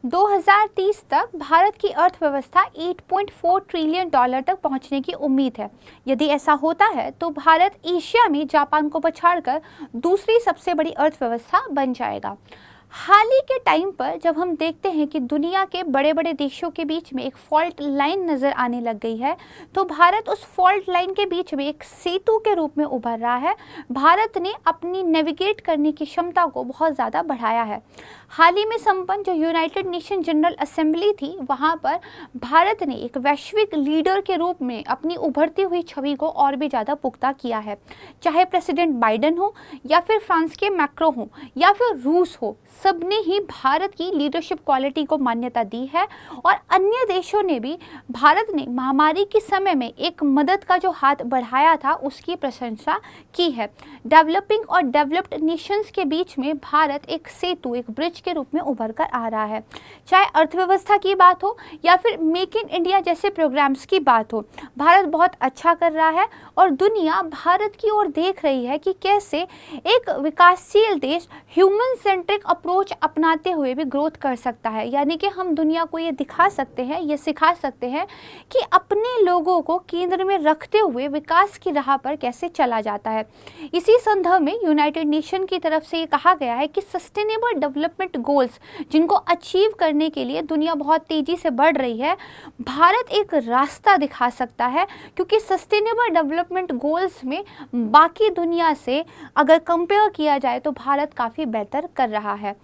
2030 तक भारत की अर्थव्यवस्था 8.4 ट्रिलियन डॉलर तक पहुंचने की उम्मीद है। यदि ऐसा होता है तो भारत एशिया में जापान को पछाड़कर दूसरी सबसे बड़ी अर्थव्यवस्था बन जाएगा। हाल ही के टाइम पर जब हम देखते हैं कि दुनिया के बड़े बड़े देशों के बीच में एक फॉल्ट लाइन नज़र आने लग गई है, तो भारत उस फॉल्ट लाइन के बीच में एक सेतु के रूप में उभर रहा है। भारत ने अपनी नेविगेट करने की क्षमता को बहुत ज़्यादा बढ़ाया है। हाल ही में संपन्न जो यूनाइटेड नेशन जनरल असेंबली थी, वहाँ पर भारत ने एक वैश्विक लीडर के रूप में अपनी उभरती हुई छवि को और भी ज़्यादा पुख्ता किया है। चाहे प्रेसिडेंट बाइडन हो या फिर फ्रांस के मैक्रो हो या फिर रूस हो, सबने ही भारत की लीडरशिप क्वालिटी को मान्यता दी है और अन्य देशों ने भी भारत ने महामारी के समय में एक मदद का जो हाथ बढ़ाया था उसकी प्रशंसा की है। डेवलपिंग और डेवलप्ड नेशंस के बीच में भारत एक सेतु, एक ब्रिज के रूप में उभर कर आ रहा है। चाहे अर्थव्यवस्था की बात हो या फिर मेक इन इंडिया जैसे प्रोग्राम्स की बात हो, भारत बहुत अच्छा कर रहा है और दुनिया भारत की ओर देख रही है कि कैसे एक विकासशील देश ह्यूमन सेंट्रिक अप्रोच अपनाते हुए भी ग्रोथ कर सकता है। यानी कि हम दुनिया को ये दिखा सकते हैं, ये सिखा सकते हैं कि अपने लोगों को केंद्र में रखते हुए विकास की राह पर कैसे चला जाता है। इसी संदर्भ में यूनाइटेड नेशन की तरफ से ये कहा गया है कि सस्टेनेबल डेवलपमेंट गोल्स जिनको अचीव करने के लिए दुनिया बहुत तेजी से बढ़ रही है, भारत एक रास्ता दिखा सकता है, क्योंकि सस्टेनेबल डेवलपमेंट गोल्स में बाकी दुनिया से अगर कंपेयर किया जाए तो भारत काफ़ी बेहतर कर रहा है।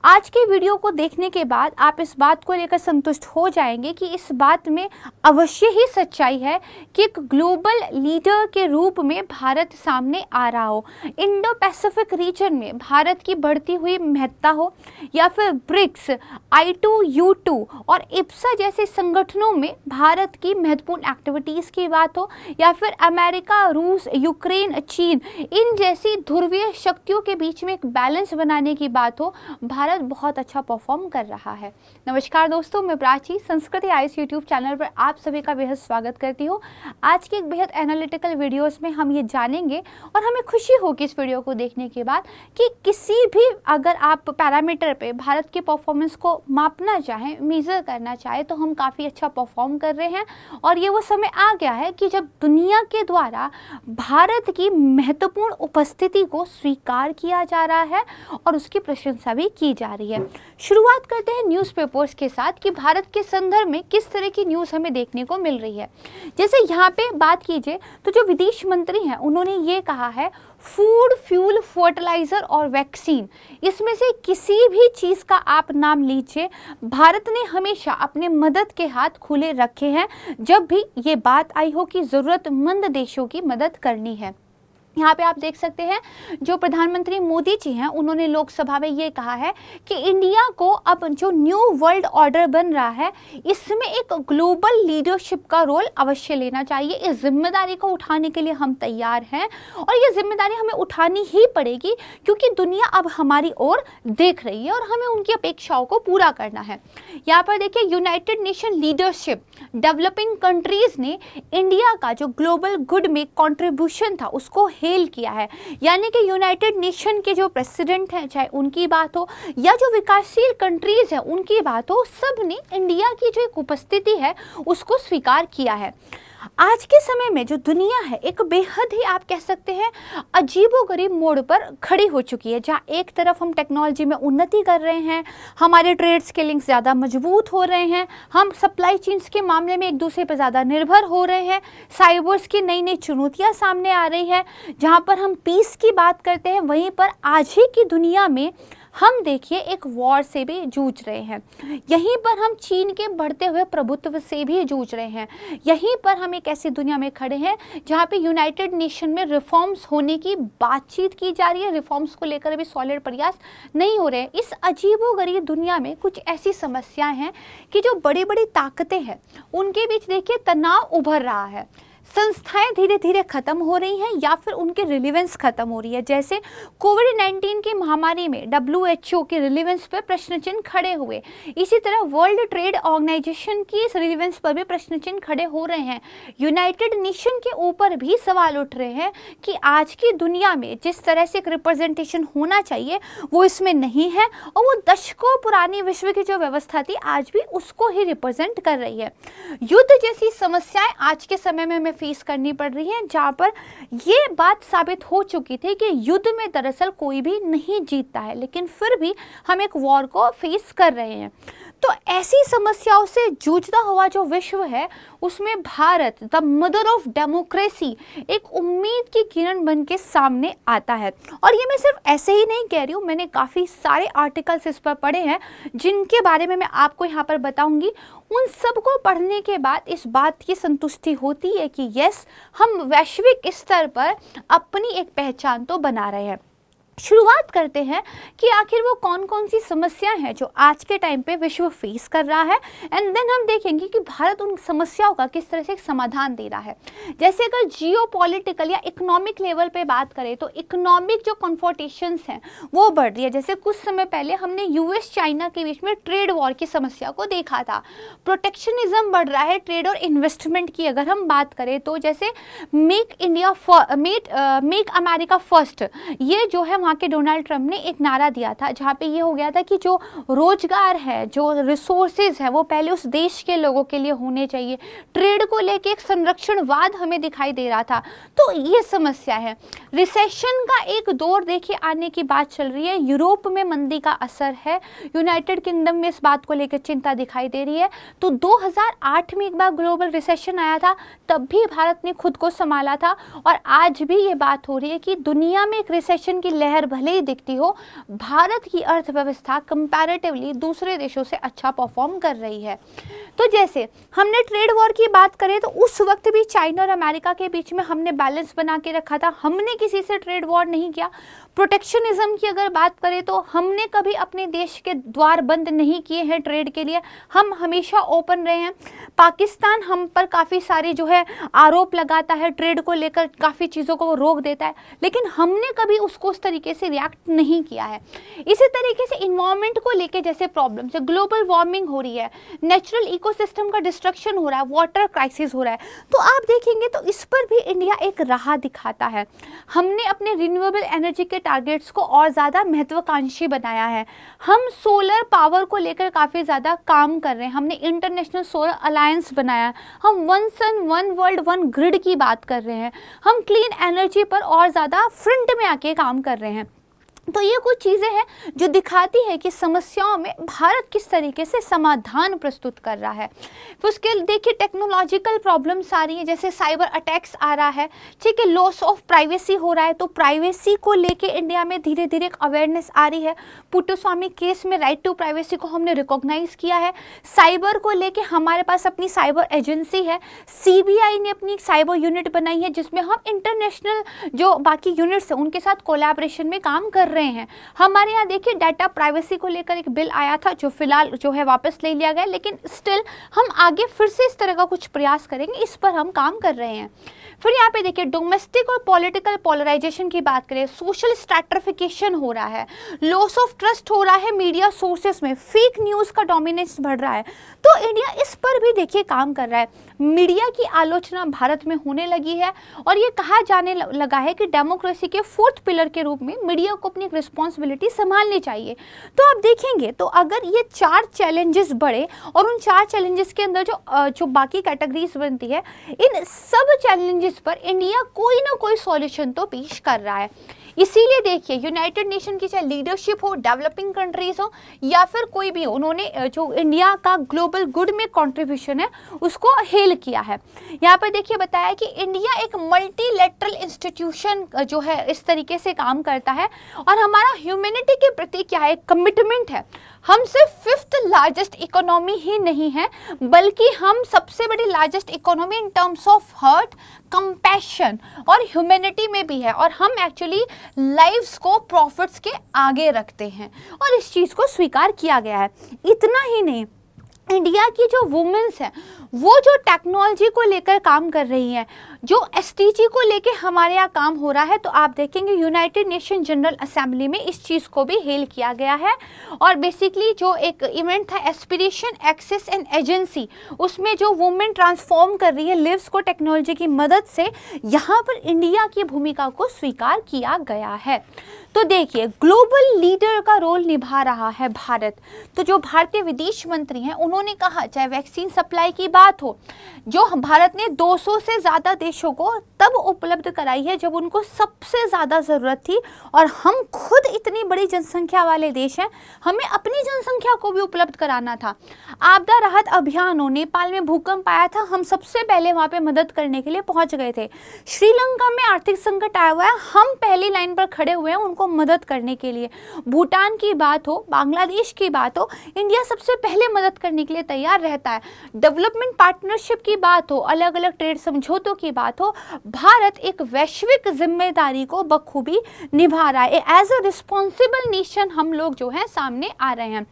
आज के वीडियो को देखने के बाद आप इस बात को लेकर संतुष्ट हो जाएंगे कि इस बात में अवश्य ही सच्चाई है कि एक ग्लोबल लीडर के रूप में भारत सामने आ रहा हो। इंडो पैसिफिक रीजन में भारत की बढ़ती हुई महत्ता हो या फिर ब्रिक्स, I2U2 और इप्सा जैसे संगठनों में भारत की महत्वपूर्ण एक्टिविटीज़ की बात हो या फिर अमेरिका, रूस, यूक्रेन, चीन इन जैसी ध्रुवीय शक्तियों के बीच में एक बैलेंस बनाने की बात हो, भारत बहुत अच्छा परफॉर्म कर रहा है। नमस्कार दोस्तों, मैं प्राची संस्कृति आईएएस यूट्यूब चैनल पर आप सभी का बेहद स्वागत करती हूँ। आज के एक बेहद एनालिटिकल वीडियोस में हम ये जानेंगे और हमें खुशी होगी इस वीडियो को देखने के बाद कि किसी भी अगर आप पैरामीटर पे भारत के परफॉर्मेंस को मापना चाहें, मेज़र करना चाहें, तो हम काफ़ी अच्छा परफॉर्म कर रहे हैं और ये वो समय आ गया है कि जब दुनिया के द्वारा भारत की महत्वपूर्ण उपस्थिति को स्वीकार किया जा रहा है और उसकी प्रशंसा भी की जा रही है। शुरुआत करते हैं न्यूज़पेपर्स के साथ कि भारत के संदर्भ में किस तरह की न्यूज़ हमें देखने को मिल रही है। जैसे यहाँ पे बात कीजिए तो जो विदेश मंत्री हैं उन्होंने ये कहा है, फूड, फ्यूल, फर्टिलाइजर और वैक्सीन, इसमें से किसी भी चीज़ का आप नाम लीजिए, भारत ने हमेशा अपने मदद के हाथ खुले रखे हैं जब भी ये बात आई हो कि ज़रूरतमंद देशों की मदद करनी है। यहाँ पे आप देख सकते हैं जो प्रधानमंत्री मोदी जी हैं उन्होंने लोकसभा में ये कहा है कि इंडिया को अब जो न्यू वर्ल्ड ऑर्डर बन रहा है इसमें एक ग्लोबल लीडरशिप का रोल अवश्य लेना चाहिए। इस जिम्मेदारी को उठाने के लिए हम तैयार हैं और ये जिम्मेदारी हमें उठानी ही पड़ेगी क्योंकि दुनिया अब हमारी ओर देख रही है और हमें उनकी अपेक्षाओं को पूरा करना है। यहाँ पर देखिए, United nation leadership developing countries ने इंडिया का जो ग्लोबल गुड में कॉन्ट्रीब्यूशन था उसको हेल किया है। यानी कि यूनाइटेड नेशन के जो प्रेसिडेंट हैं, चाहे उनकी बात हो या जो विकासशील कंट्रीज़ हैं उनकी बात हो, सब ने इंडिया की जो एक उपस्थिति है उसको स्वीकार किया है। आज के समय में जो दुनिया है एक बेहद ही आप कह सकते हैं अजीबोगरीब मोड़ पर खड़ी हो चुकी है, जहाँ एक तरफ हम टेक्नोलॉजी में उन्नति कर रहे हैं, हमारे ट्रेड्स के लिंक्स ज़्यादा मजबूत हो रहे हैं, हम सप्लाई चेन्स के मामले में एक दूसरे पर ज़्यादा निर्भर हो रहे हैं, साइबर्स की नई नई चुनौतियाँ सामने आ रही है। जहाँ पर हम पीस की बात करते हैं वहीं पर आज ही की दुनिया में हम देखिए एक वॉर से भी जूझ रहे हैं। यहीं पर हम चीन के बढ़ते हुए प्रभुत्व से भी जूझ रहे हैं। यहीं पर हम एक ऐसी दुनिया में खड़े हैं जहाँ पे यूनाइटेड नेशन में रिफॉर्म्स होने की बातचीत की जा रही है, रिफॉर्म्स को लेकर अभी सॉलिड प्रयास नहीं हो रहे हैं। इस अजीबोगरीब दुनिया में कुछ ऐसी समस्याएं हैं कि जो बड़ी बड़ी ताकतें हैं उनके बीच देखिए तनाव उभर रहा है। संस्थाएं धीरे धीरे खत्म हो रही हैं या फिर उनकी रिलेवेंस खत्म हो रही है। जैसे कोविड-19 की महामारी में WHO की रिलेवेंस पर प्रश्न चिन्ह खड़े हुए, इसी तरह वर्ल्ड ट्रेड ऑर्गेनाइजेशन की इस रिलेवेंस पर भी प्रश्न चिन्ह खड़े हो रहे हैं। यूनाइटेड नेशन के ऊपर भी सवाल उठ रहे हैं कि आज की दुनिया में जिस तरह से एक रिप्रेजेंटेशन होना चाहिए वो इसमें नहीं है, और वो दशकों पुरानी विश्व की जो व्यवस्था थी आज भी उसको ही रिप्रेजेंट कर रही है। युद्ध जैसी समस्याएं आज के समय में हमें फेस करनी पड़ रही है, जहाँ पर ये बात साबित हो चुकी थी कि युद्ध में दरअसल कोई भी नहीं जीतता है, लेकिन फिर भी हम एक वॉर को फेस कर रहे हैं। तो ऐसी समस्याओं से जूझता हुआ जो विश्व है उसमें Bharat, the mother of democracy, एक उम्मीद की किरण बन के सामने आता है। और ये मैं सिर्फ ऐसे ही नहीं कह रही हूँ, मैंने काफ़ी सारे आर्टिकल्स इस पर पढ़े हैं जिनके बारे में मैं आपको यहाँ पर बताऊंगी। उन सब को पढ़ने के बाद इस बात की संतुष्टि होती है कि यस, हम वैश्विक स्तर पर अपनी एक पहचान तो बना रहे हैं। शुरुआत करते हैं कि आखिर वो कौन कौन सी समस्याएं हैं जो आज के टाइम पे विश्व फेस कर रहा है, एंड देन हम देखेंगे कि भारत उन समस्याओं का किस तरह से एक समाधान दे रहा है। जैसे अगर जियोपॉलिटिकल या इकोनॉमिक लेवल पे बात करें तो इकोनॉमिक जो कन्फ्रंटेशंस हैं वो बढ़ रही है। जैसे कुछ समय पहले हमने यूएस चाइना के बीच में ट्रेड वॉर की समस्या को देखा था। प्रोटेक्शनिज्म बढ़ रहा है ट्रेड और इन्वेस्टमेंट की अगर हम बात करें तो, जैसे मेक अमेरिका फर्स्ट, ये जो है वहाँ के डोनाल्ड ट्रंप ने एक नारा दिया था जहाँ पे ये हो गया था कि जो रोजगार है, जो रिसोर्सेज है वो पहले उस देश के लोगों के लिए होने चाहिए। ट्रेड को लेके एक संरक्षणवाद हमें दिखाई दे रहा था। तो ये समस्या है। रिसेशन का एक दौर देखिए आने की बात चल रही है। यूरोप में मंदी का असर है, यूनाइटेड किंगडम में इस बात को लेकर चिंता दिखाई दे रही है। तो 2008 में एक बार ग्लोबल रिसेशन आया था, तब भी भारत ने खुद को संभाला था, और आज भी ये बात हो रही है कि दुनिया में एक रिसेशन की लहर भले ही दिखती हो, भारत की अर्थव्यवस्था कंपैरेटिवली दूसरे देशों से अच्छा परफॉर्म कर रही है। तो जैसे हमने ट्रेड वॉर की बात करें तो उस वक्त भी चाइना और अमेरिका के बीच में हमने बैलेंस बना के रखा था, हमने किसी से ट्रेड वॉर नहीं किया। प्रोटेक्शनिज्म की अगर बात करें तो हमने कभी अपने देश के द्वार बंद नहीं किए हैं ट्रेड के लिए, हम हमेशा ओपन रहे हैं। पाकिस्तान हम पर काफ़ी सारी जो है आरोप लगाता है ट्रेड को लेकर, काफ़ी चीज़ों को वो रोक देता है, लेकिन हमने कभी उसको उस तरीके से रिएक्ट नहीं किया है। इसी तरीके से इन्वायरमेंट को लेकर जैसे प्रॉब्लम्स है, ग्लोबल वार्मिंग हो रही है, नेचुरल इकोसिस्टम का डिस्ट्रक्शन हो रहा है, वाटर क्राइसिस हो रहा है, तो आप देखेंगे तो इस पर भी इंडिया एक राह दिखाता है। हमने अपने रिन्यूएबल एनर्जी के टारगेट्स को और ज़्यादा महत्वाकांक्षी बनाया है। हम सोलर पावर को लेकर काफ़ी ज़्यादा काम कर रहे हैं, हमने इंटरनेशनल सोलर अलायंस बनाया, हम one sun one world one grid की बात कर रहे हैं, हम क्लीन एनर्जी पर और ज़्यादा फ्रंट में आके काम कर रहे हैं। तो ये कुछ चीज़ें हैं जो दिखाती है कि समस्याओं में भारत किस तरीके से समाधान प्रस्तुत कर रहा है। फिर उसके देखिए टेक्नोलॉजिकल प्रॉब्लम्स आ रही हैं, जैसे साइबर अटैक्स आ रहा है, ठीक है, लॉस ऑफ प्राइवेसी हो रहा है, तो प्राइवेसी को लेके इंडिया में धीरे धीरे एक अवेयरनेस आ रही है। पुट्टुस्वामी केस में राइट टू प्राइवेसी को हमने रिकॉग्नाइज किया है। साइबर को लेके हमारे पास अपनी साइबर एजेंसी है, CBI ने अपनी साइबर यूनिट बनाई है जिसमें हम इंटरनेशनल जो बाकी यूनिट्स हैं उनके साथ कोलैबोरेशन में काम कर रहे हैं। हमारे यहाँ देखिए डाटा प्राइवेसी को लेकर एक बिल आया था जो फिलहाल जो है वापस ले लिया गया, लेकिन स्टिल हम आगे फिर से इस तरह का कुछ प्रयास करेंगे, इस पर हम काम कर रहे हैं। फिर यहाँ पे देखिए डोमेस्टिक और पॉलिटिकल पोलराइजेशन की बात करें, सोशल स्ट्रैटिफिकेशन हो रहा है, लॉस ऑफ ट्रस्ट हो रहा है मीडिया सोर्सेस में, फेक न्यूज़ का डोमिनेंस बढ़ रहा है, तो इंडिया इस पर भी देखिए काम कर रहा है। मीडिया की आलोचना भारत में होने लगी है और ये कहा जाने लगा है कि डेमोक्रेसी के 4th पिलर के रूप में मीडिया को अपनी रिस्पॉन्सिबिलिटी संभालनी चाहिए। तो आप देखेंगे तो अगर ये 4 चैलेंजेस बढ़े और उन 4 चैलेंजेस के अंदर जो बाकी कैटेगरीज बनती है, इन सब चैलेंजेस पर इंडिया कोई ना कोई सॉल्यूशन तो पेश कर रहा है। इसीलिए देखिए यूनाइटेड नेशन की चाहे लीडरशिप हो, डेवलपिंग कंट्रीज हो या फिर कोई भी हो, उन्होंने जो इंडिया का ग्लोबल गुड में कंट्रीब्यूशन है उसको हेल किया है। यहाँ पर देखिए बताया कि इंडिया एक मल्टीलेटरल इंस्टीट्यूशन जो है इस तरीके से काम करता है और हमारा ह्यूमैनिटी के प्रति क्या है, कमिटमेंट है। हम सिर्फ 5th लार्जेस्ट इकोनॉमी ही नहीं है, बल्कि हम सबसे बड़ी largest economy in terms of heart, compassion और ह्यूमैनिटी में भी है, और हम एक्चुअली लाइव्स को प्रॉफिट्स के आगे रखते हैं और इस चीज़ को स्वीकार किया गया है। इतना ही नहीं, इंडिया की जो वुमेन्स हैं वो जो टेक्नोलॉजी को लेकर काम कर रही हैं, जो एसडीजी को लेके हमारे यहाँ काम हो रहा है, तो आप देखेंगे यूनाइटेड नेशन जनरल असेंबली में इस चीज़ को भी हेल किया गया है। और बेसिकली जो एक इवेंट था एस्पिरेशन एक्सेस एंड एजेंसी, उसमें जो वुमेन ट्रांसफॉर्म कर रही है लिव्स को टेक्नोलॉजी की मदद से, यहाँ पर इंडिया की भूमिका को स्वीकार किया गया है। तो देखिए ग्लोबल लीडर का रोल निभा रहा है भारत। तो जो भारतीय विदेश मंत्री हैं उन्होंने कहा, चाहे वैक्सीन सप्लाई की बात हो, जो भारत ने 200 से ज़्यादा देशों को तब उपलब्ध कराई है जब उनको सबसे ज़्यादा ज़रूरत थी, और हम खुद इतनी बड़ी जनसंख्या वाले देश हैं, हमें अपनी जनसंख्या को भी उपलब्ध कराना था। आपदा राहत अभियानों, नेपाल में भूकंप आया था, हम सबसे पहले वहाँ पे मदद करने के लिए पहुँच गए थे। श्रीलंका में आर्थिक संकट आया हुआ है, हम पहली लाइन पर खड़े हुए हैं उनको मदद करने के लिए। भूटान की बात हो, बांग्लादेश की बात हो, इंडिया सबसे पहले मदद करने के लिए तैयार रहता है। डेवलपमेंट पार्टनरशिप की बात हो, अलग अलग ट्रेड समझौतों की बात हो, भारत एक वैश्विक जिम्मेदारी को बखूबी निभा रहा है। एज अ रिस्पॉन्सिबल नेशन हम लोग जो है सामने आ रहे हैं।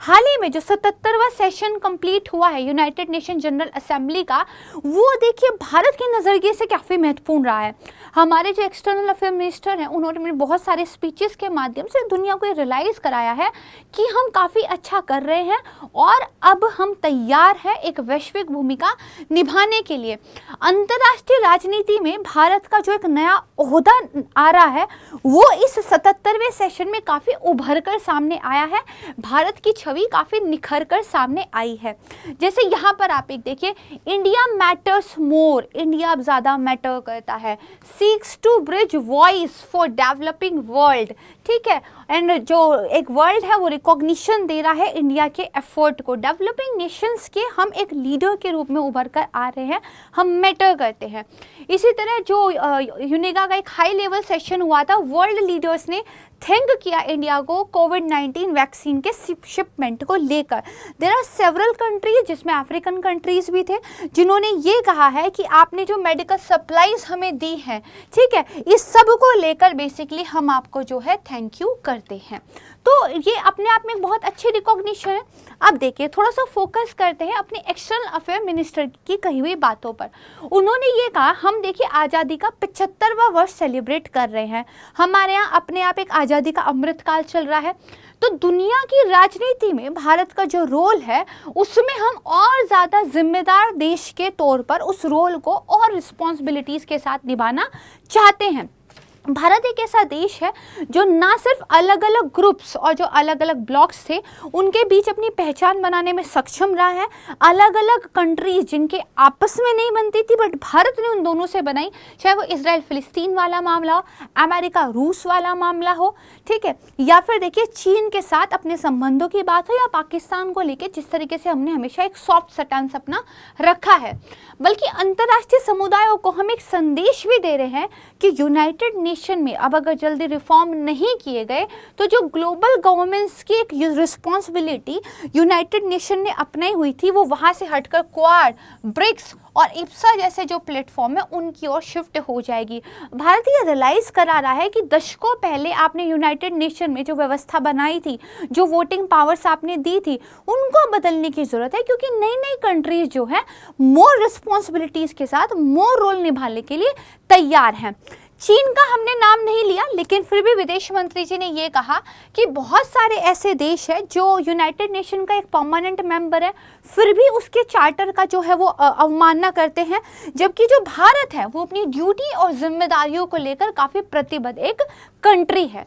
हाल ही में जो 77वां सेशन कंप्लीट हुआ है यूनाइटेड नेशन जनरल असेंबली का, वो देखिए भारत के नज़रिए से काफ़ी महत्वपूर्ण रहा है। हमारे जो एक्सटर्नल अफेयर मिनिस्टर हैं उन्होंने बहुत सारे स्पीचेस के माध्यम से दुनिया को ये रियलाइज़ कराया है कि हम काफ़ी अच्छा कर रहे हैं और अब हम तैयार हैं एक वैश्विक भूमिका निभाने के लिए। अंतर्राष्ट्रीय राजनीति में भारत का जो एक नया ओहदा आ रहा है वो इस 77वें सेशन में काफ़ी उभर कर सामने आया है। भारत की छवि काफ़ी निखर कर सामने आई है। जैसे यहाँ पर आप एक देखिए, इंडिया मैटर्स मोर, इंडिया अब ज़्यादा मैटर करता है। Seeks to bridge voice for developing world, ठीक है, एंड जो एक वर्ल्ड है वो रिकॉग्निशन दे रहा है इंडिया के एफर्ट को। डेवलपिंग नेशंस के हम एक लीडर के रूप में उभर कर आ रहे हैं, हम मैटर करते हैं। इसी तरह जो यूनेगा का एक हाई लेवल सेशन हुआ था, वर्ल्ड लीडर्स ने थैंक किया इंडिया को कोविड-19 वैक्सीन के शिपमेंट को लेकर। देयर आर सेवरल कंट्रीज, जिसमें अफ्रीकन कंट्रीज भी थे, जिन्होंने ये कहा है कि आपने जो मेडिकल सप्लाईज हमें दी हैं, ठीक है, इस सब को लेकर बेसिकली हम आपको जो है थैंक यू करते हैं। तो ये अपने आप में बहुत अच्छी रिकॉग्निशन है। अब देखिए थोड़ा सा फोकस करते हैं अपने एक्सटर्नल अफेयर मिनिस्टर की कही हुई बातों पर। उन्होंने ये कहा, हम देखिए आज़ादी का 75वां वर्ष सेलिब्रेट कर रहे हैं, हमारे यहाँ अपने आप एक आज़ादी का अमृतकाल चल रहा है। तो दुनिया की राजनीति में भारत का जो रोल है उसमें हम और ज़्यादा जिम्मेदार देश के तौर पर उस रोल को और रिस्पॉन्सिबिलिटीज़ के साथ निभाना चाहते हैं। भारत एक ऐसा देश है जो ना सिर्फ अलग अलग ग्रुप्स और जो अलग अलग ब्लॉक्स थे उनके बीच अपनी पहचान बनाने में सक्षम रहा है। अलग अलग कंट्रीज जिनके आपस में नहीं बनती थी बट भारत ने उन दोनों से बनाई, चाहे वो इसराइल फिलिस्तीन वाला मामला हो, अमेरिका रूस वाला मामला हो, ठीक है, या फिर देखिए चीन के साथ अपने संबंधों की बात हो, या पाकिस्तान को लेकर जिस तरीके से हमने हमेशा एक सॉफ्ट स्टैंस अपना रखा है। बल्कि अंतर्राष्ट्रीय समुदायों को हम एक संदेश भी दे रहे हैं कि यूनाइटेड नेशन में अब अगर जल्दी रिफॉर्म नहीं किए गए तो जो ग्लोबल गवर्नमेंट्स की एक रिस्पॉन्सिबिलिटी यूनाइटेड नेशन ने अपनाई हुई थी वो वहाँ से हटकर क्वाड, ब्रिक्स और इप्सा जैसे जो प्लेटफॉर्म है उनकी ओर शिफ्ट हो जाएगी। भारत ये रियलाइज़ करा रहा है कि दशकों पहले आपने यूनाइटेड नेशन में जो व्यवस्था बनाई थी, जो वोटिंग पावर्स आपने दी थी, उनको बदलने की ज़रूरत है, क्योंकि नई नई कंट्रीज़ जो है मोर रिस्पॉन्सिबिलिटीज़ के साथ मोर रोल निभाने के लिए तैयार हैं। चीन का हमने नाम नहीं लिया, लेकिन फिर भी विदेश मंत्री जी ने ये कहा कि बहुत सारे ऐसे देश हैं जो यूनाइटेड नेशन का एक परमानेंट मेंबर है, फिर भी उसके चार्टर का जो है वो अवमानना करते हैं, जबकि जो भारत है वो अपनी ड्यूटी और जिम्मेदारियों को लेकर काफ़ी प्रतिबद्ध एक कंट्री है।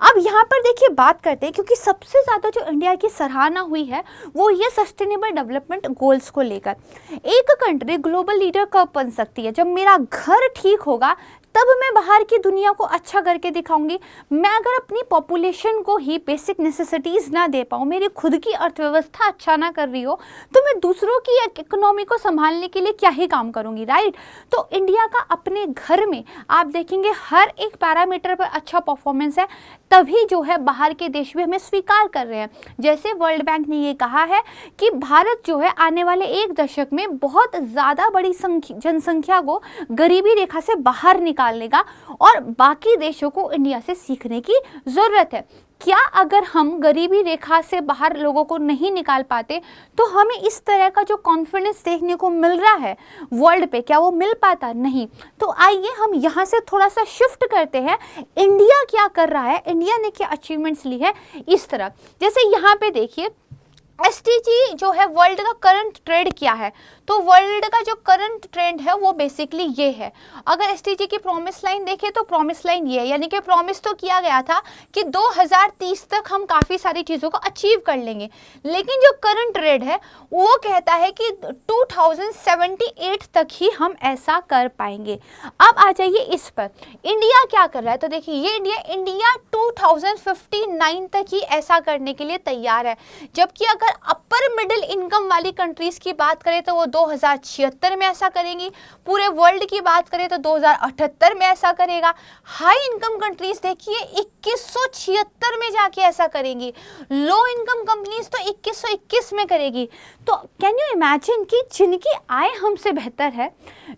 अब यहाँ पर देखिए बात करते हैं, क्योंकि सबसे ज़्यादा जो इंडिया की सराहना हुई है वो ये सस्टेनेबल डेवलपमेंट गोल्स को लेकर। एक कंट्री ग्लोबल लीडर कब बन सकती है? जब मेरा घर ठीक होगा तब मैं बाहर की दुनिया को अच्छा करके दिखाऊंगी। मैं अगर अपनी पॉपुलेशन को ही बेसिक नेसेसिटीज़ ना दे पाऊँ, मेरी खुद की अर्थव्यवस्था अच्छा ना कर रही हो, तो मैं दूसरों की इकोनॉमी को संभालने के लिए क्या ही काम करूँगी, राइट? तो इंडिया का अपने घर में आप देखेंगे हर एक पैरामीटर पर अच्छा परफॉर्मेंस है, तभी जो है बाहर के देश भी हमें स्वीकार कर रहे हैं। जैसे वर्ल्ड बैंक ने ये कहा है कि भारत जो है आने वाले 1 दशक में बहुत ज़्यादा बड़ी जनसंख्या को गरीबी रेखा से बाहर निकालने का, और बाकी देशों को इंडिया से सीखने की ज़रूरत है। क्या अगर हम गरीबी रेखा से बाहर लोगों को नहीं निकाल पाते तो हमें इस तरह का जो कॉन्फिडेंस देखने को मिल रहा है वर्ल्ड पे, क्या वो मिल पाता? नहीं। तो आइए हम यहाँ से थोड़ा सा शिफ्ट करते हैं, इंडिया क्या कर रहा है, इंडिया ने क्या अचीवमेंट्स ली है इस तरह। जैसे यहाँ पे देखिए एसटीजी जो है वर्ल्ड का करंट ट्रेंड क्या है, तो वर्ल्ड का जो करंट ट्रेंड है वो बेसिकली ये है। अगर एसटीजी की प्रॉमिस लाइन देखें तो प्रॉमिस लाइन ये है, यानी कि प्रॉमिस तो किया गया था कि 2030 तक हम काफ़ी सारी चीज़ों को अचीव कर लेंगे, लेकिन जो करंट ट्रेंड है वो कहता है कि 2078 तक ही हम ऐसा कर पाएंगे। अब आ जाइए इस पर, इंडिया क्या कर रहा है, तो देखिए ये इंडिया 2059 तक ही ऐसा करने के लिए तैयार है। जबकि अगर अपर मिडिल इनकम वाली कंट्रीज की बात करें तो वो 2076 में ऐसा करेंगी, पूरे वर्ल्ड की बात करें तो 2078 में ऐसा करेगा। हाई इनकम कंट्रीज देखिए 2176 में जाके ऐसा करेंगी, लो इनकम कंपनीज तो 2121 में करेगी। तो कैन यू इमेजिन कि जिनकी आय हमसे बेहतर है,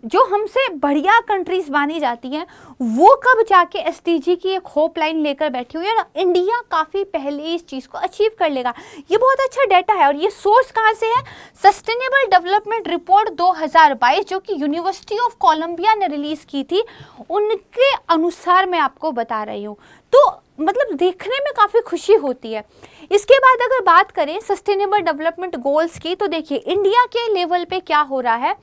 जो हमसे बढ़िया कंट्रीज मानी जाती हैं, वो कब जाके एसडीजी की एक होप लाइन लेकर बैठी हुई है। इंडिया काफ़ी पहले इस चीज़ को अचीव कर लेगा। ये बहुत अच्छा डाटा है और ये सोर्स कहाँ से है? सस्टेनेबल डेवलपमेंट रिपोर्ट 2022 जो कि यूनिवर्सिटी ऑफ कोलंबिया ने रिलीज की थी, उनके अनुसार मैं आपको बता रही हूँ। तो मतलब देखने में काफ़ी खुशी होती है। इसके बाद अगर बात करें सस्टेनेबल डेवलपमेंट गोल्स की, तो देखिए इंडिया के लेवल पे क्या हो रहा है,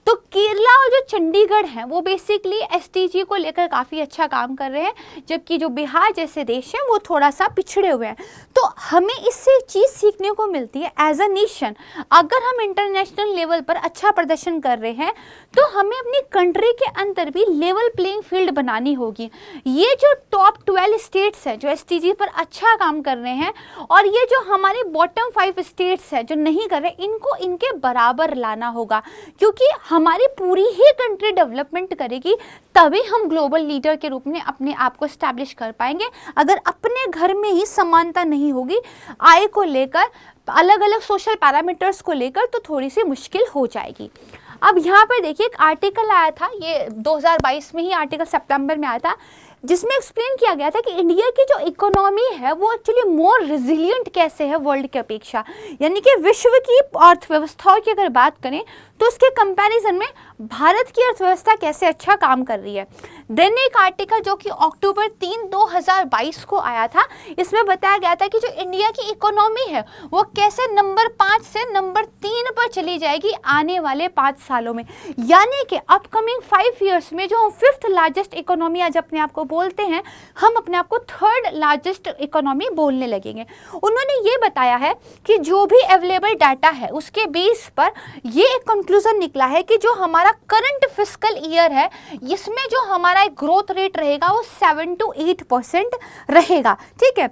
तो केरला और जो चंडीगढ़ हैं वो बेसिकली एसडीजी को लेकर काफ़ी अच्छा काम कर रहे हैं, जबकि जो बिहार जैसे देश हैं वो थोड़ा सा पिछड़े हुए हैं। तो हमें इससे चीज़ सीखने को मिलती है एज अ नेशन, अगर हम इंटरनेशनल लेवल पर अच्छा प्रदर्शन कर रहे हैं तो हमें अपनी कंट्री के अंदर भी लेवल प्लेइंग फील्ड बनानी होगी। ये जो टॉप 12 स्टेट्स हैं जो एसडीजी पर अच्छा काम कर रहे हैं, और ये जो हमारे बॉटम 5 स्टेट्स हैं जो नहीं कर रहे, इनको इनके बराबर लाना होगा, क्योंकि हमारी पूरी ही कंट्री डेवलपमेंट करेगी तभी हम ग्लोबल लीडर के रूप में अपने आप को एस्टैब्लिश कर पाएंगे। अगर अपने घर में ही समानता नहीं होगी आय को लेकर, अलग अलग सोशल पैरामीटर्स को लेकर, तो थोड़ी सी मुश्किल हो जाएगी। अब यहाँ पर देखिए एक आर्टिकल आया था, ये 2022 में ही आर्टिकल सितंबर में आया था, जिसमें एक्सप्लेन किया गया था कि इंडिया की जो इकोनॉमी है वो एक्चुअली मोर रिजिलियंट कैसे है वर्ल्ड की अपेक्षा, यानी कि विश्व की अर्थव्यवस्थाओं की अगर बात करें तो उसके कंपैरिजन में भारत की अर्थव्यवस्था कैसे अच्छा काम कर रही है। देन एक आर्टिकल जो कि अक्टूबर 3, 2022 को आया था, इसमें बताया गया था कि जो इंडिया की इकोनॉमी है वो कैसे नंबर 5 से नंबर 3 पर चली जाएगी आने वाले 5 सालों में, यानी कि अपकमिंग 5 ईयर्स में जो हम 5th लार्जेस्ट इकोनॉमी आज अपने आप को बोलते हैं, हम अपने आप को 3rd लार्जेस्ट इकोनॉमी बोलने लगेंगे। उन्होंने ये बताया है कि जो भी अवेलेबल डाटा है उसके बेस पर ये एक कंक्लूजन निकला है कि जो हमारा करंट फिस्कल ईयर है इसमें जो हमारा एक ग्रोथ रेट रहेगा वो 7 to 8% रहेगा। ठीक है,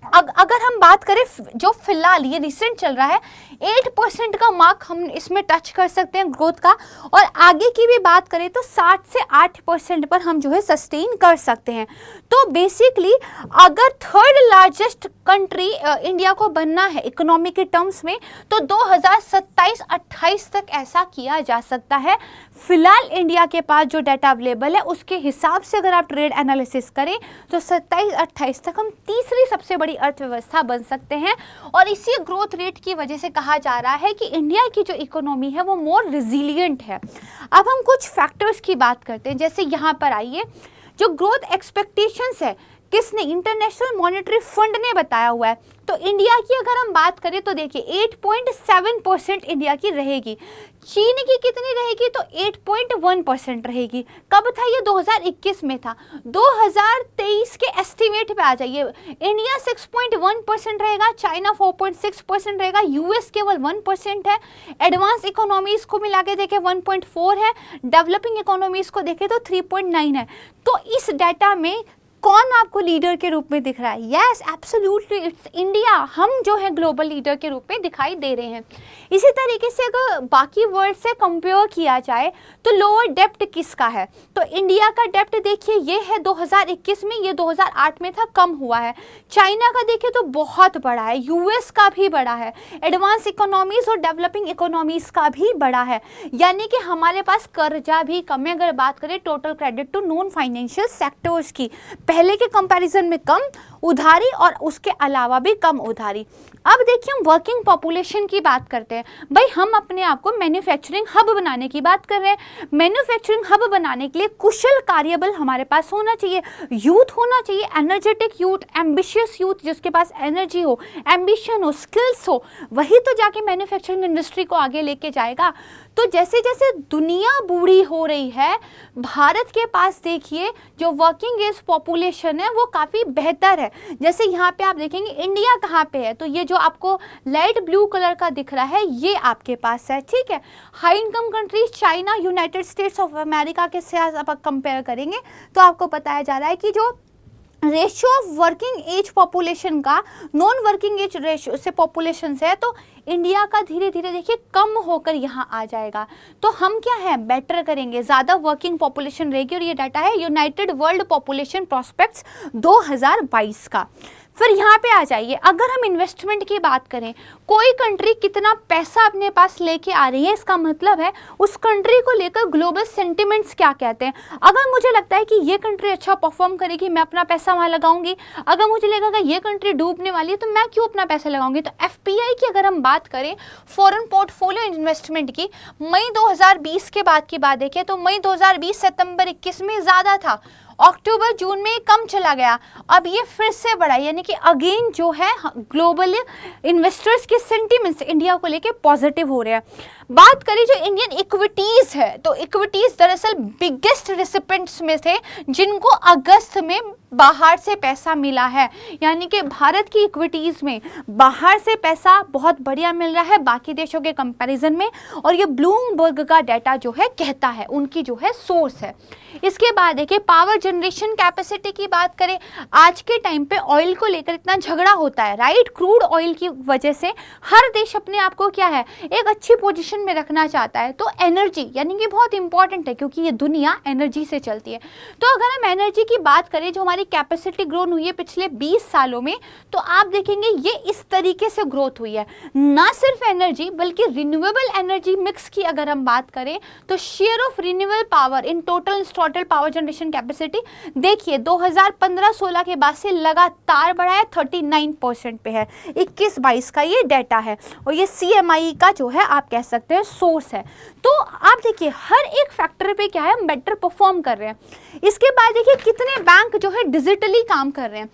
अगर हम बात करें जो फिलहाल ये रिसेंट चल रहा है 8% का मार्क हम इसमें टच कर सकते हैं ग्रोथ का, और आगे की भी बात करें तो 7 से 8% पर हम जो है सस्टेन कर सकते हैं। तो बेसिकली अगर 3rd लार्जेस्ट कंट्री इंडिया को बनना है इकोनॉमी के टर्म्स में तो 2027-28 तक ऐसा किया जा सकता है। फिलहाल इंडिया के पास जो डाटा अवेलेबल है उसके हिसाब से अगर आप ट्रेड एनालिसिस करें तो 27-28 तक हम तीसरी सबसे बड़ी अर्थव्यवस्था बन सकते हैं, और इसी ग्रोथ रेट की वजह से कहा जा रहा है कि इंडिया की जो इकोनॉमी है वो मोर रिजिलियंट है। अब हम कुछ फैक्टर्स की बात करते हैं, जैसे यहाँ पर आइए, जो ग्रोथ एक्सपेक्टेशंस है किसने, इंटरनेशनल मॉनेटरी फंड ने बताया हुआ है। तो इंडिया की अगर हम बात करें तो देखिए 8.7% इंडिया की रहेगी, चीन की कितनी रहेगी तो 8.1% रहेगी। कब था ये? 2021 में था। 2023 के एस्टिमेट पे आ जाइए, इंडिया 6.1% रहेगा, चाइना 4.6% रहेगा, यूएस केवल 1% है, एडवांस इकोनॉमीज को मिला के देखें 1.4 है, डेवलपिंग इकोनॉमीज को देखें तो 3.9 है। तो इस डाटा में कौन आपको लीडर के रूप में दिख रहा है? Yes, absolutely it's India. हम जो है ग्लोबल लीडर के रूप में दिखाई दे रहे हैं। इसी तरीके से अगर बाकी वर्ल्ड से कंपेयर किया जाए तो लोअर डेप्ट किसका है, तो इंडिया का डेप्ट देखिए ये है 2021 में, ये 2008 में था, कम हुआ है। चाइना का देखिए तो बहुत बड़ा है, यूएस का भी बड़ा है, एडवांस इकोनॉमीज और डेवलपिंग इकोनॉमीज का भी बड़ा है, यानी कि हमारे पास कर्जा भी कम है। अगर बात करें total credit to non financial sectors की, पहले के कंपैरिजन में कम उधारी और उसके अलावा भी कम उधारी। अब देखिए हम वर्किंग पॉपुलेशन की बात करते हैं। भाई हम अपने आप को मैन्युफैक्चरिंग हब बनाने की बात कर रहे हैं। मैन्युफैक्चरिंग हब बनाने के लिए कुशल कार्यबल हमारे पास होना चाहिए, यूथ होना चाहिए, एनर्जेटिक यूथ, एम्बिशियस यूथ, जिसके पास एनर्जी हो, एम्बिशन हो, स्किल्स हो, वही तो जाके मैन्युफैक्चरिंग इंडस्ट्री को आगे लेके जाएगा। तो जैसे जैसे दुनिया बूढ़ी हो रही है, भारत के पास देखिए जो वर्किंग एज पॉपुलेशन है वो काफ़ी बेहतर है। जैसे यहाँ पे आप देखेंगे इंडिया कहाँ पे है, तो ये जो आपको लाइट ब्लू कलर का दिख रहा है ये आपके पास है, ठीक है। High income countries China, United states of America के साथ आप कंपेयर करेंगे तो आपको बताया जा रहा है कि जो ratio of working age population का नॉन वर्किंग एज रेशियो से पॉपुलेशन से है, तो इंडिया का धीरे धीरे देखिए कम होकर यहाँ आ जाएगा। तो हम क्या है बेटर करेंगे, ज़्यादा वर्किंग पॉपुलेशन रहेगी। और ये डाटा है यूनाइटेड वर्ल्ड पॉपुलेशन प्रॉस्पेक्ट्स 2022 का। फिर यहाँ पे आ जाइए, अगर हम इन्वेस्टमेंट की बात करें, कोई कंट्री कितना पैसा अपने पास लेके आ रही है, इसका मतलब है उस कंट्री को लेकर ग्लोबल सेंटिमेंट्स क्या कहते हैं। अगर मुझे लगता है कि ये कंट्री अच्छा परफॉर्म करेगी, मैं अपना पैसा वहाँ लगाऊंगी। अगर मुझे लगेगा ये कंट्री डूबने वाली है तो मैं क्यों अपना पैसा लगाऊंगी। तो एफपीआई की अगर हम बात करें, फॉरेन पोर्टफोलियो इन्वेस्टमेंट की, मई 2020 के बाद की बात देखिए तो मई 2020 सितंबर 21 में ज़्यादा था, अक्टूबर जून में कम चला गया, अब ये फिर से बढ़ा, यानी कि अगेन जो है ग्लोबल इन्वेस्टर्स के सेंटिमेंट्स इंडिया को लेके पॉजिटिव हो रहे हैं। बात करें जो इंडियन इक्विटीज़ है, तो इक्विटीज़ दरअसल बिगेस्ट रिसिपेंट्स में थे जिनको अगस्त में बाहर से पैसा मिला है, यानी कि भारत की इक्विटीज़ में बाहर से पैसा बहुत बढ़िया मिल रहा है बाकी देशों के कंपैरिजन में। और ये ब्लूमबर्ग का डाटा जो है कहता है, उनकी जो है सोर्स है। इसके बाद देखिए पावर जनरेशन कैपेसिटी की बात करें, आज के टाइम पे ऑयल को लेकर इतना झगड़ा होता है, राइट। क्रूड ऑयल की वजह से हर देश अपने आप को क्या है एक अच्छी पोजीशन में रखना चाहता है। तो एनर्जी यानी कि बहुत इंपॉर्टेंट है क्योंकि ये दुनिया एनर्जी से चलती है। तो अगर हम एनर्जी की बात करें, जो हमारी कैपेसिटी ग्रोथ हुई है पिछले 20 सालों में, तो आप देखेंगे ये इस तरीके से ग्रोथ हुई है। ना सिर्फ एनर्जी बल्कि रिन्यूएबल एनर्जी मिक्स की अगर हम बात करें तो share of renewable power in total power generation capacity देखिए 2015-16 के बाद से लगातार बढ़ा है, 39% पे है। 21-22 का ये डाटा है और ये CMI का जो है आप कह सकते हैं सोर्स है। तो आप देखिए हर एक फैक्टर पे क्या है हम बेटर परफॉर्म कर रहे हैं। इसके बाद देखिए कितने बैंक जो है डिजिटली काम कर रहे हैं।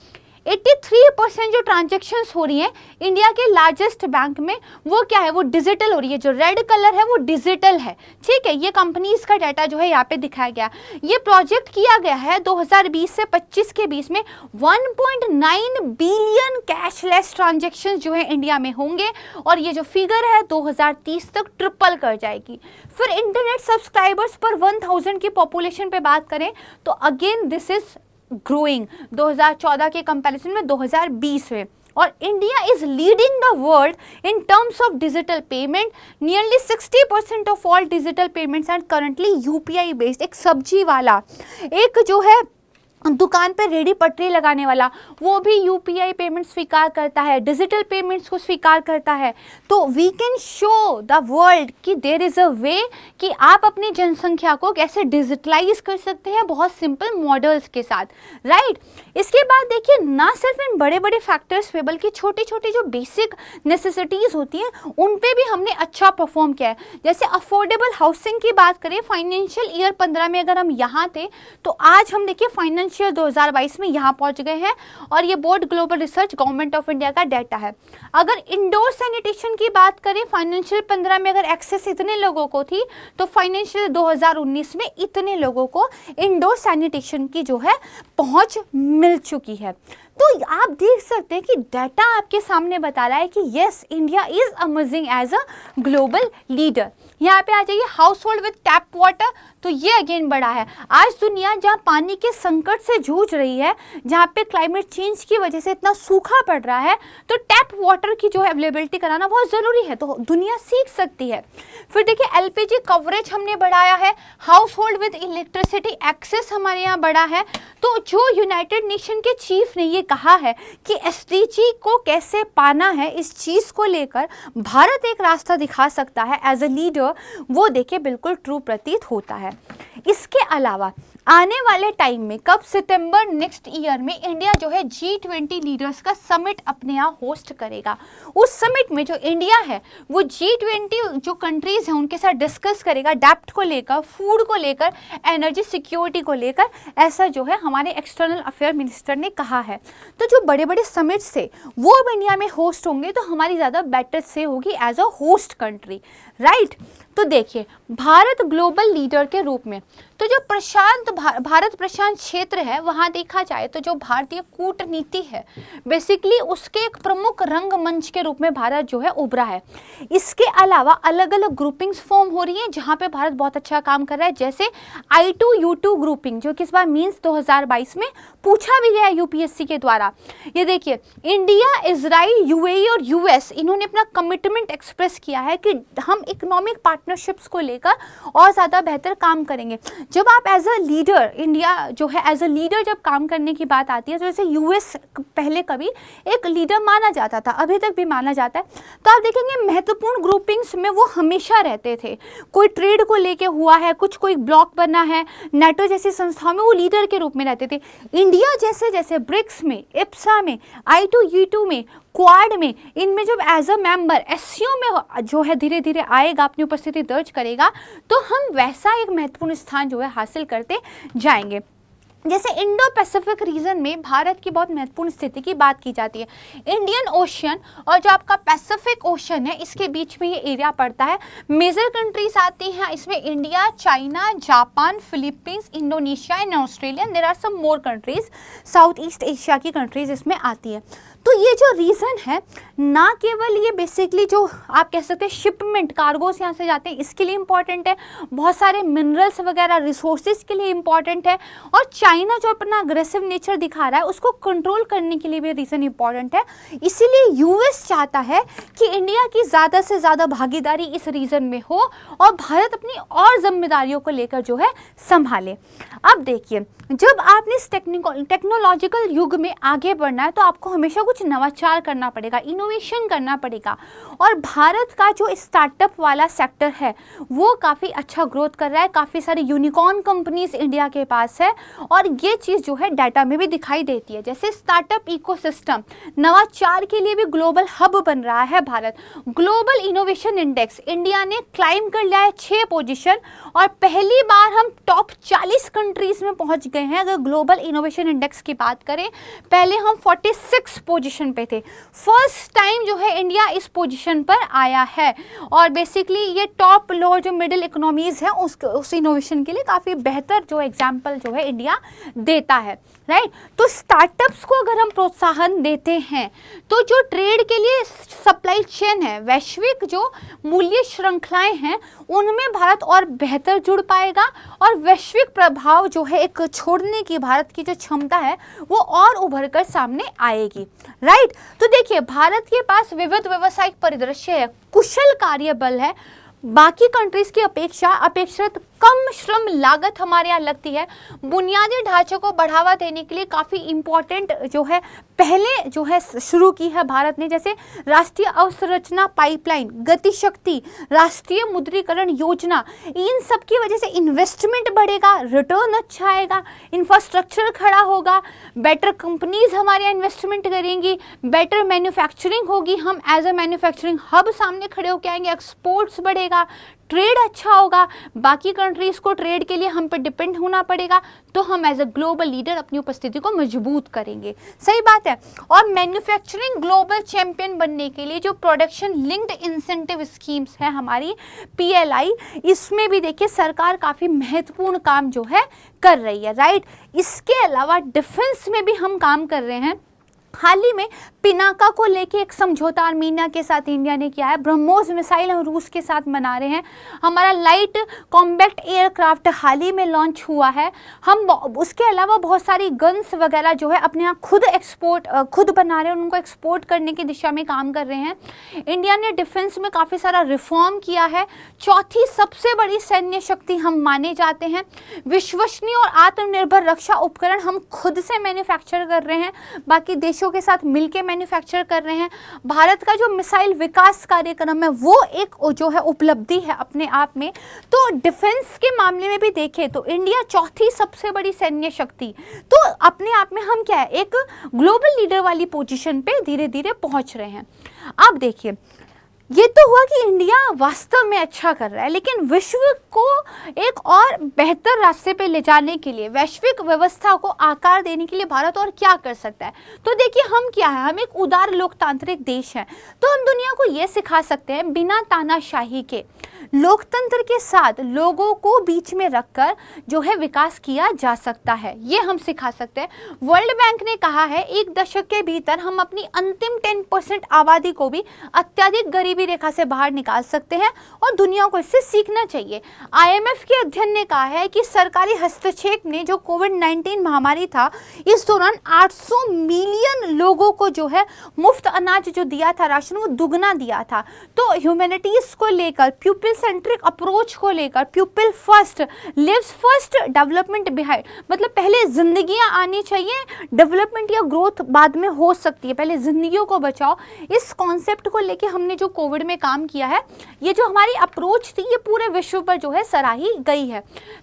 83% जो ट्रांजैक्शंस हो रही हैं इंडिया के लार्जेस्ट बैंक में वो क्या है, वो डिजिटल हो रही है। जो रेड कलर है वो डिजिटल है, ठीक है। ये कंपनीज का डाटा जो है यहाँ पे दिखाया गया। ये प्रोजेक्ट किया गया है 2020 से 25 के बीच में 1.9 बिलियन कैशलेस ट्रांजैक्शंस जो है इंडिया में होंगे और ये जो फिगर है 2030 तक ट्रिपल कर जाएगी। फिर इंटरनेट सब्सक्राइबर्स पर 1000 की पॉपुलेशन पे बात करें तो अगेन दिस इज ग्रोइंग 2014 के कंपैरिजन में 2020 में। और India is leading the world in terms of digital payment. Nearly 60% of all digital payments are currently UPI based. एक सब्जी वाला, एक जो है दुकान पे रेडी पटरी लगाने वाला, वो भी UPI पेमेंट स्वीकार करता है, डिजिटल पेमेंट्स को स्वीकार करता है। तो we can show the world कि देयर इज़ अ वे कि आप अपनी जनसंख्या को कैसे डिजिटलाइज कर सकते हैं बहुत सिंपल मॉडल्स के साथ, राइट। इसके बाद देखिए ना सिर्फ इन बड़े बड़े फैक्टर्स पे बल्कि छोटी छोटी जो बेसिक नेसेसिटीज़ होती हैं उन पे भी हमने अच्छा परफॉर्म किया है। जैसे अफोर्डेबल हाउसिंग की बात करें, फाइनेंशियल ईयर 15 में अगर हम यहाँ थे तो आज हम देखिए फाइनेंशियल 2022 में यहाँ पहुँच गए हैं और ये board global research government of India का डाटा है। अगर इंडोर सैनिटेशन की बात करें, फाइनेंशियल 15 में अगर एक्सेस इतने लोगों को थी तो फाइनेंशियल 2019 में इतने लोगों को इंडोर सैनिटेशन की जो है पहुँच मिल चुकी है। तो आप देख सकते हैं कि डाटा आपके सामने बता रहा है कि yes India is emerging as a global leader. यहाँ पे आ जाइए household with tap water, तो ये अगेन बड़ा है। आज दुनिया जहाँ पानी के संकट से जूझ रही है, जहाँ पे क्लाइमेट चेंज की वजह से इतना सूखा पड़ रहा है, तो टैप वाटर की जो है अवेलेबिलिटी कराना बहुत ज़रूरी है। तो दुनिया सीख सकती है। फिर देखिए LPG कवरेज हमने बढ़ाया है, household with electricity access हमारे यहाँ बढ़ा है। तो जो यूनाइटेड नेशन के चीफ ने ये कहा है कि SDG को कैसे पाना है, इस चीज़ को लेकर भारत एक रास्ता दिखा सकता है एज अ लीडर, वो देखिए बिल्कुल ट्रू प्रतीत होता है। इसके अलावा आने वाले टाइम में कब, सितंबर नेक्स्ट ईयर में इंडिया जो है G20 लीडर्स का समिट अपने यहाँ होस्ट करेगा। उस समिट में जो इंडिया है वो G20 जो कंट्रीज हैं उनके साथ डिस्कस करेगा डेप्थ को लेकर, फूड को लेकर, एनर्जी सिक्योरिटी को लेकर, ऐसा जो है हमारे एक्सटर्नल अफेयर मिनिस्टर ने कहा है। तो जो बड़े बड़े समिट्स थे वो अब इंडिया में होस्ट होंगे तो हमारी ज़्यादा बेटर से होगी as a host country, right. तो देखिए भारत ग्लोबल लीडर के रूप में, तो जो भारत प्रशांत क्षेत्र है वहाँ देखा जाए तो जो भारतीय कूटनीति है बेसिकली उसके एक प्रमुख रंगमंच के रूप में भारत जो है उभरा है। इसके अलावा अलग अलग ग्रुपिंग्स फॉर्म हो रही हैं जहाँ पे भारत बहुत अच्छा काम कर रहा है, जैसे I2U2 ग्रुपिंग जो कि इस बार मीन्स 2022 में पूछा भी गया यूपीएससी के द्वारा। ये देखिए इंडिया, इजराइल, यूएई और यूएस इन्होंने अपना कमिटमेंट एक्सप्रेस किया है कि हम इकोनॉमिक पार्टनरशिप्स को लेकर और ज़्यादा बेहतर काम करेंगे। जब आप एज अ लीडर, इंडिया जो है एज अ लीडर जब काम करने की बात आती है, तो जैसे यूएस पहले कभी एक लीडर माना जाता था, अभी तक भी माना जाता है, तो आप देखेंगे महत्वपूर्ण ग्रुपिंग्स में वो हमेशा रहते थे। कोई ट्रेड को लेके हुआ है, कोई ब्लॉक बना है, नेटो जैसी संस्थाओं में वो लीडर के रूप में रहते थे। इंडिया जैसे जैसे ब्रिक्स में, इप्सा में, I2U2 में, क्वाड में, इनमें जब एज अ मेंबर एससीओ में जो है धीरे धीरे आएगा, अपनी उपस्थिति दर्ज करेगा, तो हम वैसा एक महत्वपूर्ण स्थान जो है हासिल करते जाएंगे। जैसे इंडो पैसिफिक रीजन में भारत की बहुत महत्वपूर्ण स्थिति की बात की जाती है। इंडियन ओशियन और जो आपका पैसिफिक ओशन है इसके बीच में ये एरिया पड़ता है। मेजर कंट्रीज आती हैं इसमें India, China, Japan, Philippines, Indonesia and Australia. There are some more countries, South East Asia की कंट्रीज इसमें आती है। तो ये जो रीज़न है, ना केवल ये बेसिकली जो आप कह सकते हैं शिपमेंट कार्गोस यहाँ से जाते हैं इसके लिए इम्पॉर्टेंट है, बहुत सारे मिनरल्स वगैरह रिसोर्सेज के लिए इम्पॉर्टेंट है, और चाइना जो अपना अग्रेसिव नेचर दिखा रहा है उसको कंट्रोल करने के लिए भी रीज़न इम्पॉर्टेंट है। इसीलिए यूएस चाहता है कि इंडिया की ज़्यादा से ज़्यादा भागीदारी इस रीजन में हो और भारत अपनी और जिम्मेदारियों को लेकर जो है संभाले। अब देखिए जब आपने इस टेक्नोलॉजिकल युग में आगे बढ़ना है तो आपको हमेशा कुछ नवाचार करना पड़ेगा, इनोवेशन करना पड़ेगा, और भारत का जो स्टार्टअप वाला सेक्टर है वो काफ़ी अच्छा ग्रोथ कर रहा है। काफ़ी सारी यूनिकॉर्न कंपनीज इंडिया के पास है और ये चीज़ जो है डाटा में भी दिखाई देती है। जैसे स्टार्टअप इकोसिस्टम, नवाचार के लिए भी ग्लोबल हब बन रहा है Bharat. Global innovation index India ने क्लाइम कर लिया है 6 पोजीशन और पहली बार हम टॉप 40 कंट्रीज में पहुंच गए हैं। अगर ग्लोबल इनोवेशन इंडेक्स की बात करें, पहले हम 46 पोजीशन पे थे, फर्स्ट टाइम जो है इंडिया इस पोजीशन पर आया है। और बेसिकली ये टॉप लोअर जो मिडिल इकोनॉमीज है उस इनोवेशन के लिए काफ़ी बेहतर जो एग्जाम्पल जो है इंडिया देता है, राइट। तो स्टार्टअप्स को अगर हम प्रोत्साहन देते हैं तो जो ट्रेड के लिए सप्लाई चेन है, वैश्विक जो मूल्य श्रृंखलाएं हैं, उनमें भारत और बेहतर जुड़ पाएगा और वैश्विक प्रभाव जो है एक छोड़ने की भारत की जो क्षमता है वो और उभर कर सामने आएगी, राइट। तो देखिए भारत के पास विविध व्यावसायिक परिदृश्य है, कुशल कार्यबल है, बाकी कंट्रीज की अपेक्षाकृत कम श्रम लागत हमारे यहाँ लगती है। बुनियादी ढांचे को बढ़ावा देने के लिए काफ़ी इम्पोर्टेंट जो है पहले जो है शुरू की है भारत ने, जैसे राष्ट्रीय अवसंरचना पाइपलाइन, गतिशक्ति, राष्ट्रीय मुद्रीकरण योजना। इन सब की वजह से इन्वेस्टमेंट बढ़ेगा, रिटर्न अच्छा आएगा, इंफ्रास्ट्रक्चर खड़ा होगा, बेटर कंपनीज हमारे यहाँ इन्वेस्टमेंट करेंगी, बेटर मैन्युफैक्चरिंग होगी, हम एज अ मैन्युफैक्चरिंग हब सामने खड़े होकर आएंगे, एक्सपोर्ट्स बढ़ेगा, ट्रेड अच्छा होगा, बाकी कंट्रीज़ को ट्रेड के लिए हम पर डिपेंड होना पड़ेगा, तो हम एज अ ग्लोबल लीडर अपनी उपस्थिति को मजबूत करेंगे। सही बात है। और मैन्युफैक्चरिंग ग्लोबल चैंपियन बनने के लिए जो प्रोडक्शन लिंक्ड इंसेंटिव स्कीम्स है हमारी PLI, इसमें भी देखिए सरकार काफ़ी महत्वपूर्ण काम जो है कर रही है, राइट। इसके अलावा डिफेंस में भी हम काम कर रहे हैं। हाल ही में पिनाका को लेके एक समझौता आर्मीनिया के साथ इंडिया ने किया है। ब्रह्मोस मिसाइल हम रूस के साथ बना रहे हैं। हमारा लाइट कॉम्बैट एयरक्राफ्ट हाल ही में लॉन्च हुआ है। हम उसके अलावा बहुत सारी गन्स वगैरह जो है अपने यहाँ खुद बना रहे हैं, उनको एक्सपोर्ट करने की दिशा में काम कर रहे हैं। इंडिया ने डिफेंस में काफ़ी सारा रिफॉर्म किया है। चौथी सबसे बड़ी सैन्य शक्ति हम माने जाते हैं। विश्वसनीय और आत्मनिर्भर रक्षा उपकरण हम खुद से मैन्युफैक्चर कर रहे हैं, बाकी देशों के साथ मिलकर मैन्युफैक्चर कर रहे हैं। भारत का जो मिसाइल विकास कार्यक्रम है वो एक जो है उपलब्धि है अपने आप में। तो डिफेंस के मामले में भी देखें तो इंडिया चौथी सबसे बड़ी सैन्य शक्ति, तो अपने आप में हम क्या है, एक ग्लोबल लीडर वाली पोजीशन पे धीरे धीरे पहुंच रहे हैं। अब देखिए, ये तो हुआ कि इंडिया वास्तव में अच्छा कर रहा है, लेकिन विश्व को एक और बेहतर रास्ते पे ले जाने के लिए, वैश्विक व्यवस्था को आकार देने के लिए भारत और क्या कर सकता है। तो देखिए, हम क्या है, हम एक उदार लोकतांत्रिक देश हैं, तो हम दुनिया को ये सिखा सकते हैं बिना तानाशाही के, लोकतंत्र के साथ लोगों को बीच में रखकर जो है विकास किया जा सकता है, ये हम सिखा सकते हैं। वर्ल्ड बैंक ने कहा है 1 दशक के भीतर हम अपनी अंतिम 10% आबादी को भी अत्यधिक गरीबी रेखा से बाहर निकाल सकते हैं और दुनिया को इससे सीखना चाहिए। IMF के अध्ययन ने कहा है कि सरकारी हस्तक्षेप ने जो कोविड-19 महामारी था, इस दौरान 800 मिलियन लोगों को जो है मुफ्त अनाज जो दिया था, राशन, वो दुगना दिया था। तो ह्यूमैनिटीज को लेकर, पीपल सेंट्रिक अप्रोच को लेकर, people first, lives first, development behind, मतलब पहले जिंदगियां आनी चाहिए, डेवलपमेंट या ग्रोथ बाद में हो सकती है, पहले जिंदगियों को बचाओ। इस कॉन्सेप्ट को लेके हमने जो कोविड में काम किया है, ये जो हमारी अप्रोच थी, ये पूरे विश्व पर जो है सराही गई है।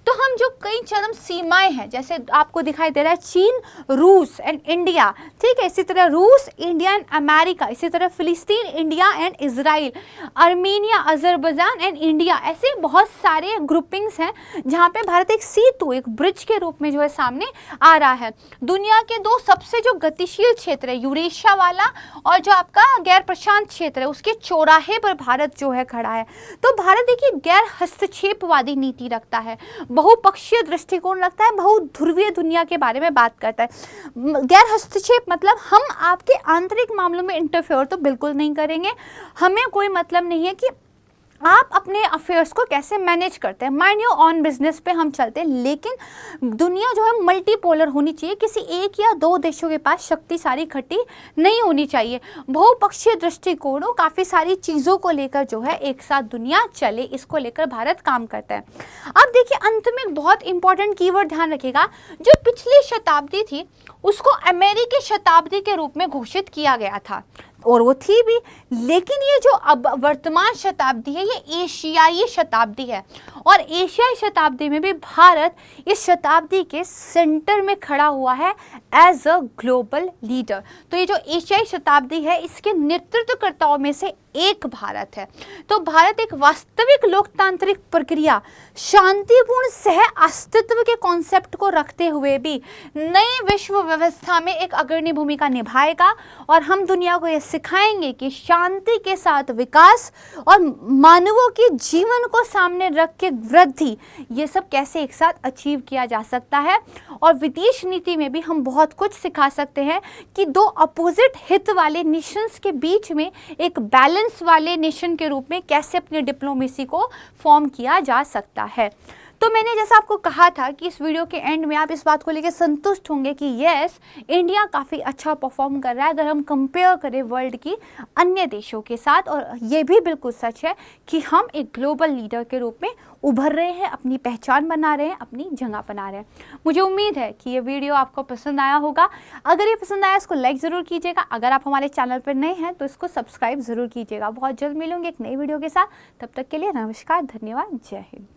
तो हम जो कई चरम सीमाएं हैं, जैसे आपको दिखाई दे रहा है चीन, रूस एंड इंडिया, ठीक है, इसी तरह रूस, इंडिया एंड अमेरिका, इसी तरह फिलिस्तीन, India and Israel, Armenia, Azerbaijan and India, ऐसे बहुत सारे ग्रुपिंग्स हैं जहाँ पे भारत एक सेतु, एक ब्रिज के रूप में जो है सामने आ रहा है। दुनिया के 2 सबसे जो गतिशील क्षेत्र है, यूरेशिया वाला और जो आपका गैर प्रशांत क्षेत्र है, उसके चौराहे पर भारत जो है खड़ा है। तो भारत देखिए गैर हस्तक्षेपवादी नीति रखता है, बहुपक्षीय दृष्टिकोण रखता है, बहुध्रुवीय दुनिया के बारे में बात करता है। गैर हस्तक्षेप मतलब हम आपके आंतरिक मामलों में इंटरफेयर तो बिल्कुल नहीं करेंगे, हमें कोई मतलब नहीं है कि आप अपने अफेयर्स को कैसे मैनेज करते हैं, माइंड योर ऑन बिजनेस पे हम चलते हैं। लेकिन दुनिया जो है मल्टीपोलर होनी चाहिए, किसी एक या 2 देशों के पास शक्ति सारी इकट्ठी नहीं होनी चाहिए। बहुपक्षीय दृष्टिकोणों, काफ़ी सारी चीज़ों को लेकर जो है एक साथ दुनिया चले, इसको लेकर भारत काम करता है। अब देखिए, अंत में एक बहुत इंपॉर्टेंट कीवर्ड ध्यान रखिएगा, जो पिछली शताब्दी थी उसको अमेरिकी शताब्दी के रूप में घोषित किया गया था, और वो थी भी, लेकिन ये जो अब वर्तमान शताब्दी है, ये एशियाई शताब्दी है, और एशियाई शताब्दी में भी भारत इस शताब्दी के सेंटर में खड़ा हुआ है एज अ ग्लोबल लीडर। तो ये जो एशियाई शताब्दी है, इसके नेतृत्वकर्ताओं में से एक भारत है। तो भारत एक वास्तविक लोकतांत्रिक प्रक्रिया, शांतिपूर्ण सह अस्तित्व के कॉन्सेप्ट को रखते हुए भी नई विश्व व्यवस्था में एक अग्रणी भूमिका निभाएगा, और हम दुनिया को यह सिखाएंगे कि शांति के साथ विकास और मानवों के जीवन को सामने रख के वृद्धि, ये सब कैसे एक साथ अचीव किया जा सकता है। और विदेश नीति में भी हम बहुत कुछ सिखा सकते हैं कि 2 अपोजिट हित वाले नेशंस के बीच में एक बैलेंस वाले नेशन के रूप में कैसे अपनी डिप्लोमेसी को फॉर्म किया जा सकता है। तो मैंने जैसा आपको कहा था कि इस वीडियो के एंड में आप इस बात को लेकर संतुष्ट होंगे कि यस, इंडिया काफ़ी अच्छा परफॉर्म कर रहा है अगर हम कंपेयर करें वर्ल्ड की अन्य देशों के साथ, और ये भी बिल्कुल सच है कि हम एक ग्लोबल लीडर के रूप में उभर रहे हैं, अपनी पहचान बना रहे हैं, अपनी जगह बना रहे हैं। मुझे उम्मीद है कि ये वीडियो आपको पसंद आया होगा। अगर ये पसंद आया, इसको लाइक ज़रूर कीजिएगा। अगर आप हमारे चैनल पर नए हैं तो इसको सब्सक्राइब ज़रूर कीजिएगा। बहुत जल्द मिलूंगी एक नई वीडियो के साथ, तब तक के लिए नमस्कार, धन्यवाद, जय हिंद।